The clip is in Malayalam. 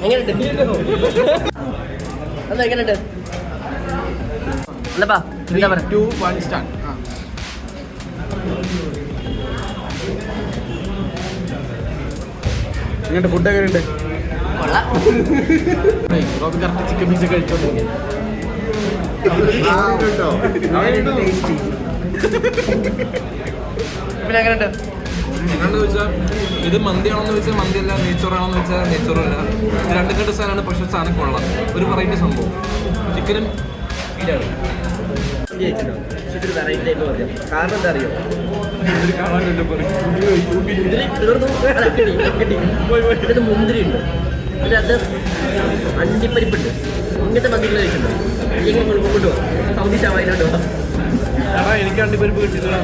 എങ്ങനെയുണ്ട് അല്ലപ്പാ എന്താ പറയാ 2 1 സ്റ്റാർട്ട്. എങ്ങനെയുണ്ട് ഫുഡ് എങ്ങനെയുണ്ട്? കറക്റ്റ് ചിക്കൻ പീസ് കഴിച്ചോണ്ടിരിക്കും. പിന്നെ എങ്ങനെയുണ്ട്? എങ്ങനെയാണെന്ന് ചോദിച്ചാൽ ഇത് മന്തിയാണോന്ന് ചോദിച്ചാൽ മന്തിയല്ല, നെയ്ച്ചോറാണോന്ന് ചോദിച്ചാൽ നെയ്ച്ചോറല്ല. ഇത് രണ്ടും കണ്ട സാധനമാണ്, പക്ഷെ സാധനം കൊള്ളാം. ഒരു വെറൈറ്റി സംഭവം. ചിക്കനും ഇതാണ് കാരണം എന്താ അറിയോ? ഇത് മുന്തിരി ഉണ്ട്, ഇതിനകത്ത് അണ്ടിപ്പരിപ്പുണ്ട്. ഇങ്ങനത്തെ മന്തികൾ കഴിക്കുന്നുണ്ട്. കൊണ്ടുപോകാം സൗദി ഷവായിലോട്ട് പോകാം. എനിക്ക് അണ്ടിപ്പരിപ്പ് കിട്ടിയില്ല.